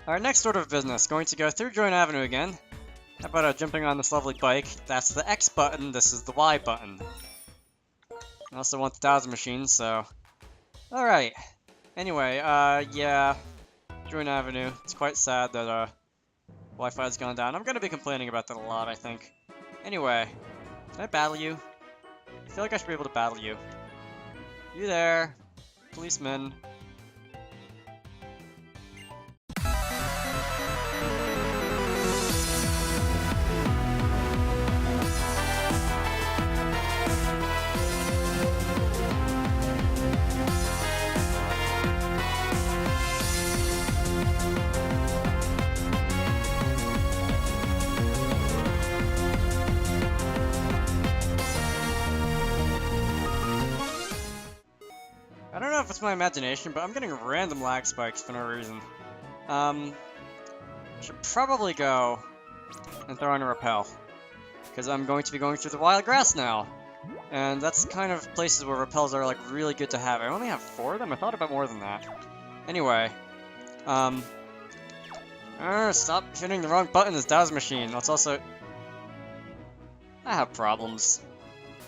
Our next order of business, going to go through Joint Avenue again. How about jumping on this lovely bike? That's the X button, this is the Y button. I also want the Dowser machine, so... Alright. Anyway, yeah. Joint Avenue. It's quite sad that, Wi-Fi's gone down. I'm gonna be complaining about that a lot, I think. Anyway. Can I battle you? I feel like I should be able to battle you. You there. Policeman. I don't know if it's my imagination, but I'm getting random lag spikes for no reason. I should probably go and throw in a repel, because I'm going to be going through the wild grass now. And that's kind of places where repels are like really good to have. I only have 4 of them? I thought about more than that. Anyway, stop hitting the wrong button, this Dowser machine. Let's also... I have problems.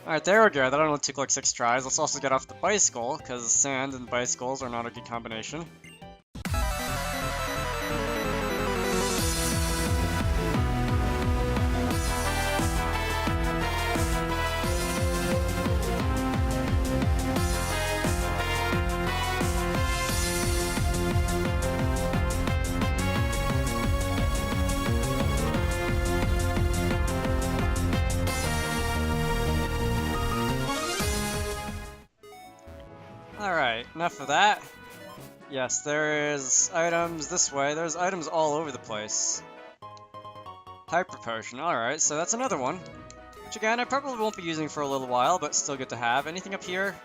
Alright, there we go. That only took like 6 tries. Let's also get off the bicycle, because sand and bicycles are not a good combination. Alright, enough of that. Yes, there is items this way. There's items all over the place. Hyper Potion, alright, so that's another one. Which again, I probably won't be using for a little while, but still good to have. Anything up here?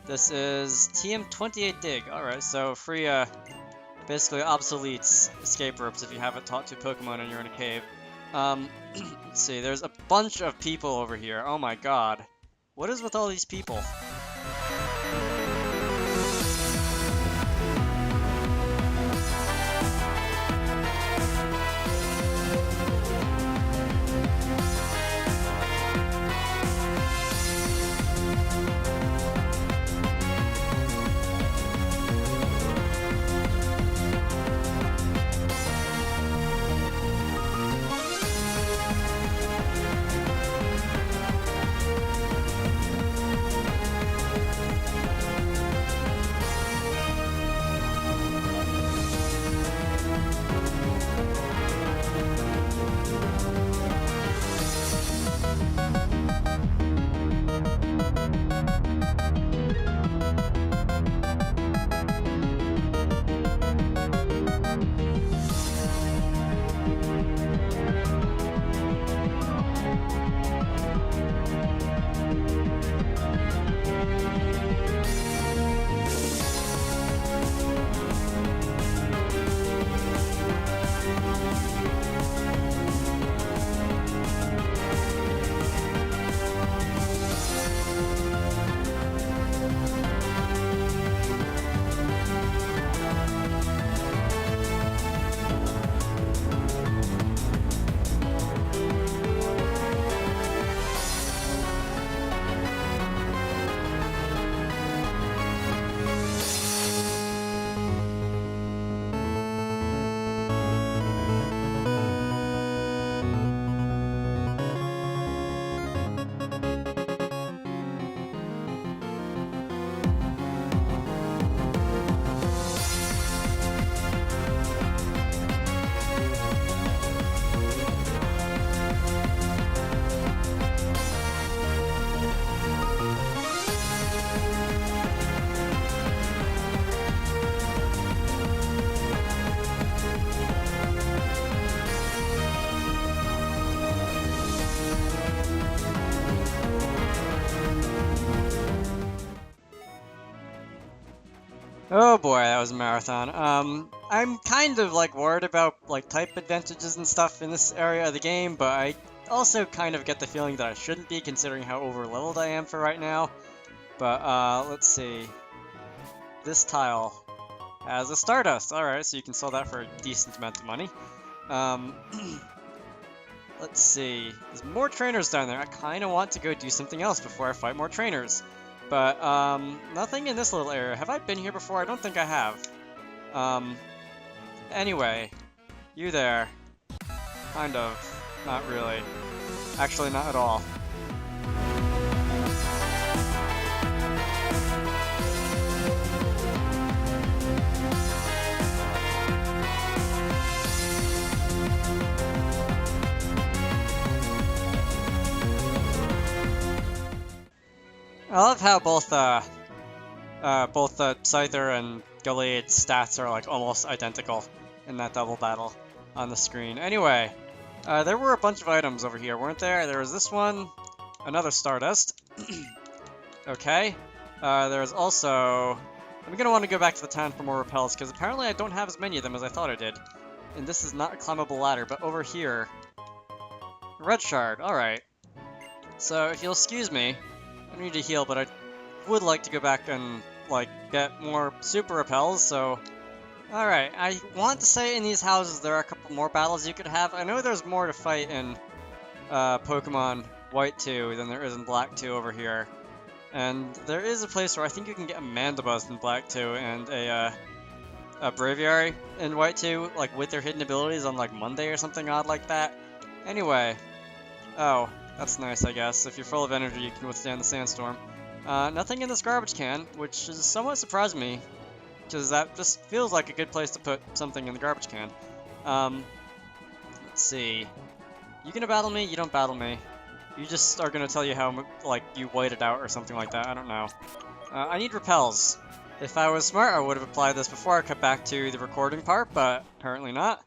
This is TM28 Dig. Alright, so free, basically obsolete escape ropes if you haven't taught 2 Pokemon and you're in a cave. Let's see, there's a bunch of people over here. Oh my god. What is with all these people? Oh boy, that was a marathon. I'm kind of like worried about like type advantages and stuff in this area of the game, but I also kind of get the feeling that I shouldn't be considering how over-leveled I am for right now. But let's see. This tile. has a Stardust. Alright, so you can sell that for a decent amount of money. Let's see. There's more trainers down there. I kind of want to go do something else before I fight more trainers. But, nothing in this little area. Have I been here before? I don't think I have. Anyway. You there. Kind of. Not really. Actually, not at all. I love how both Scyther and Gallada's stats are like almost identical in that double battle on the screen. Anyway, there were a bunch of items over here, weren't there? There was this one, another Stardust. Okay. There's also... I'm gonna want to go back to the town for more repels, because apparently I don't have as many of them as I thought I did. And this is not a climbable ladder, but over here... Red Shard, alright. So, if you'll excuse me, I need to heal, but I would like to go back and, like, get more super repels, so... Alright, I want to say in these houses there are a couple more battles you could have. I know there's more to fight in Pokemon White 2 than there is in Black 2 over here. And there is a place where I think you can get a Mandibuzz in Black 2 and a Braviary in White 2, like, with their hidden abilities on, like, Monday or something odd like that. Anyway. Oh. That's nice, I guess. If you're full of energy, you can withstand the sandstorm. Nothing in this garbage can, which is somewhat surprised me, because that just feels like a good place to put something in the garbage can. Let's see. You gonna battle me? You don't battle me. You just are gonna tell you how, like, you waited out or something like that. I don't know. I need repels. If I was smart, I would have applied this before I cut back to the recording part, but apparently not.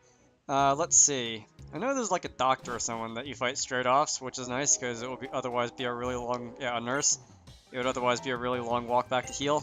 Let's see. I know there's like a doctor or someone that you fight straight off, which is nice because it would be otherwise be a really long, a nurse. It would otherwise be a really long walk back to heal.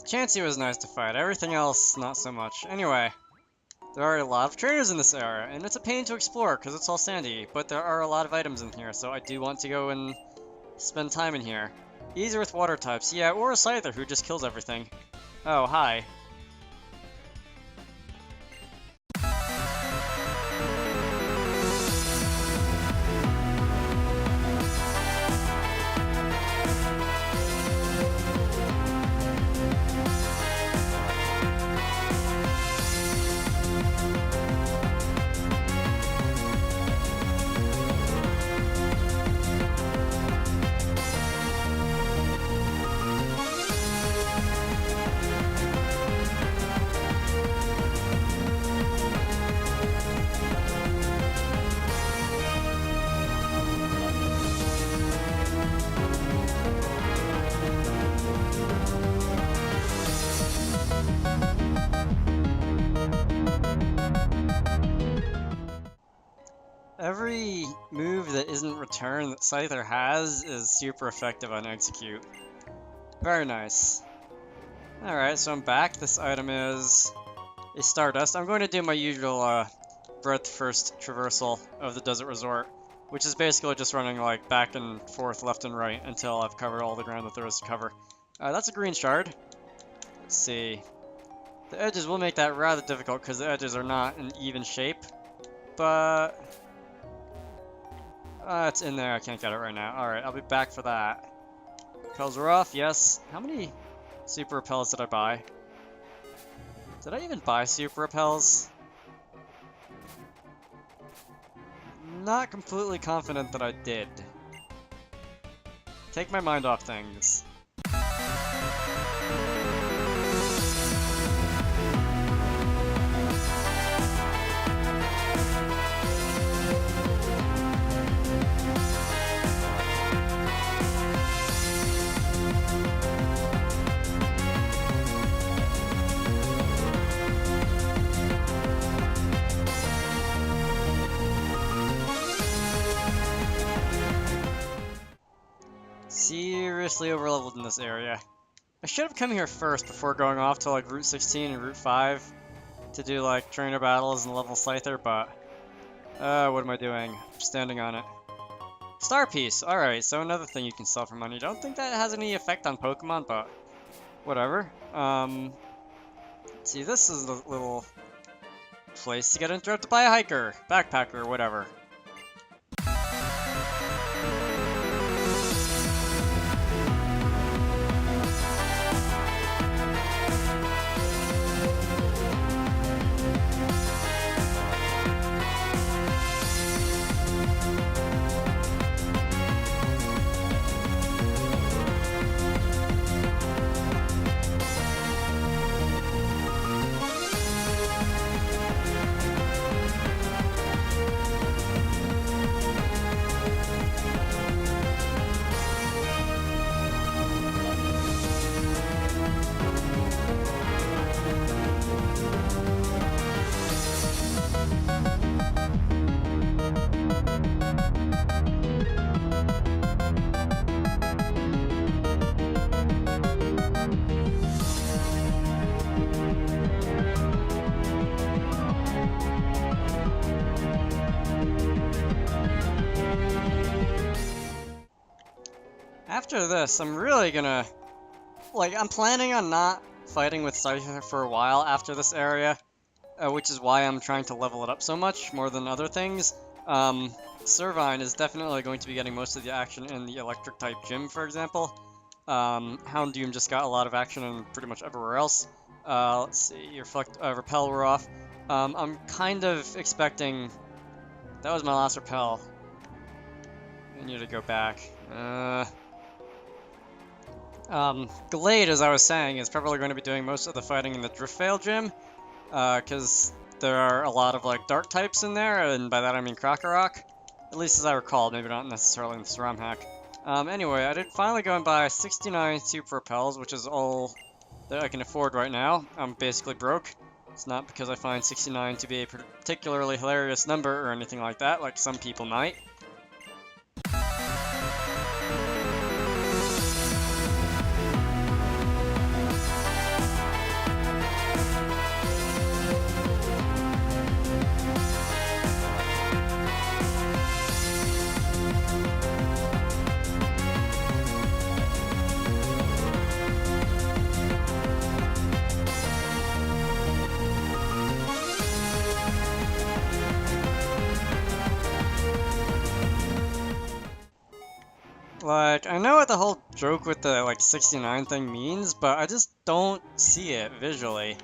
Chansey was nice to fight, everything else not so much. Anyway, there are a lot of trainers in this area, and it's a pain to explore because it's all sandy, but there are a lot of items in here, so I do want to go and spend time in here. Easier with water types, yeah, or a Scyther who just kills everything. Oh, hi. Every move that isn't return that Scyther has is super effective on Execute. Very nice. Alright, so I'm back. This item is a Stardust. I'm going to do my usual breadth first traversal of the Desert Resort, which is basically just running like back and forth, left and right, until I've covered all the ground that there is to cover. That's a green shard. Let's see. The edges will make that rather difficult because the edges are not in even shape, but... it's in there, I can't get it right now. Alright, I'll be back for that. Repels are off, yes. How many super repels did I buy? Did I even buy super repels? Not completely confident that I did. Take my mind off things. seriously overleveled in this area. I should have come here first before going off to like Route 16 and Route 5 to do like trainer battles and level Scyther, but what am I doing? I'm standing on it. Star Piece, alright, so another thing you can sell for money. Don't think that has any effect on Pokemon, but whatever. See, this is the little place to get interrupted by a hiker, backpacker, whatever. After this, I'm really gonna... Like, I'm planning on not fighting with Scyther for a while after this area, which is why I'm trying to level it up so much, more than other things. Servine is definitely going to be getting most of the action in the Electric-type gym, for example. Houndoom just got a lot of action in pretty much everywhere else. Let's see, Repel we're off. I'm kind of expecting... That was my last Repel. I need to go back. Glade, as I was saying, is probably going to be doing most of the fighting in the Driftveil gym, because there are a lot of, like, dark types in there, and by that I mean Krokorok. At least as I recall, maybe not necessarily in the SRAM hack. Anyway, I did finally go and buy 69 Super Repels, which is all that I can afford right now. I'm basically broke. It's not because I find 69 to be a particularly hilarious number or anything like that, like some people might. Like, I know what the whole joke with the, like, 69 thing means, but I just don't see it visually.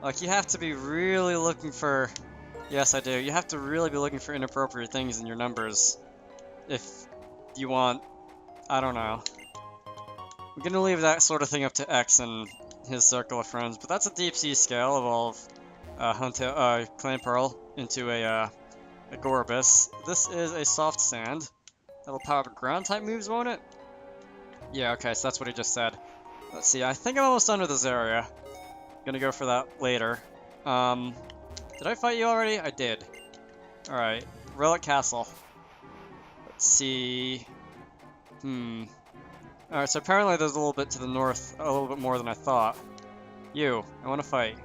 Like, you have to be really looking for... Yes, I do. You have to really be looking for inappropriate things in your numbers if you want... I don't know. I'm gonna leave that sort of thing up to X and his circle of friends, but that's a deep sea scale. Evolve Clan Pearl into a Gorobus. This is a soft sand. That'll power up ground type moves, won't it? Yeah, okay, so that's what he just said. Let's see, I think I'm almost done with this area. Gonna go for that later. Did I fight you already? I did. Alright, Relic Castle. Let's see... Alright, so apparently there's a little bit to the north, a little bit more than I thought. You, I want to fight.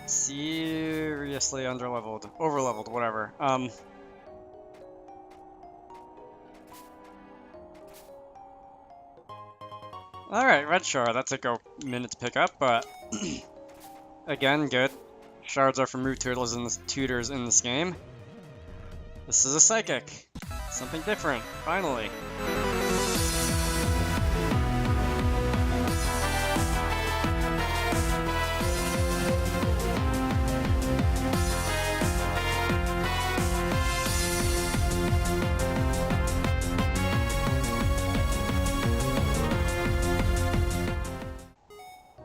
Seriously underleveled, overleveled, whatever. Alright, Red Shard, that took a minute to pick up, but again, good. Shards are from root tutors in this game. This is a Psychic. Something different, finally.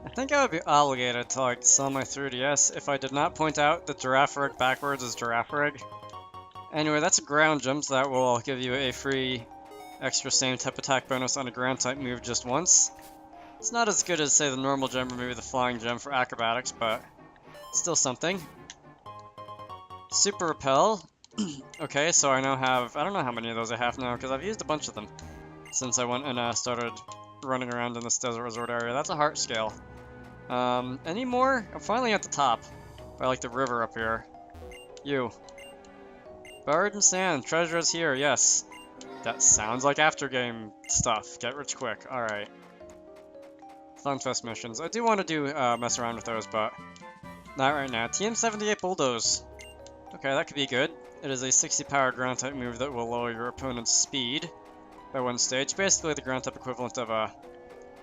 I think I would be obligated to like sell my 3DS if I did not point out that Girafarig backwards is Girafarig. Anyway, that's a ground gem, so that will give you a free extra same type attack bonus on a ground type move just once. It's not as good as, say, the normal gem or maybe the flying gem for acrobatics, but still something. Super Repel. Okay, so I now have, I don't know how many of those I have now, because I've used a bunch of them since I went and started running around in this desert resort area. That's a heart scale. Any more? I'm finally at the top, by like the river up here. You. Buried in sand, treasure is here, yes. That sounds like after-game stuff. Get rich quick, alright. Funfest missions. I do want to do mess around with those, but not right now. TM78 Bulldoze. Okay, that could be good. It is a 60 power ground type move that will lower your opponent's speed by one stage. Basically the ground type equivalent of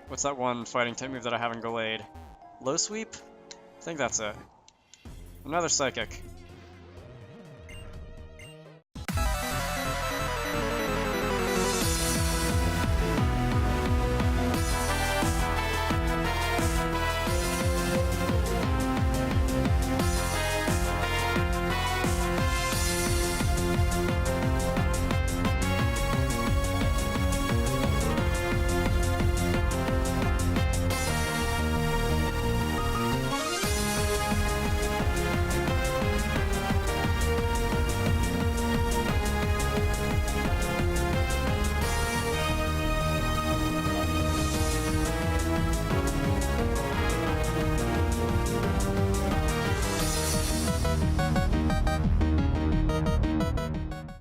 what's that one fighting type move that I have in Gallade? Low Sweep? I think that's it. Another Psychic.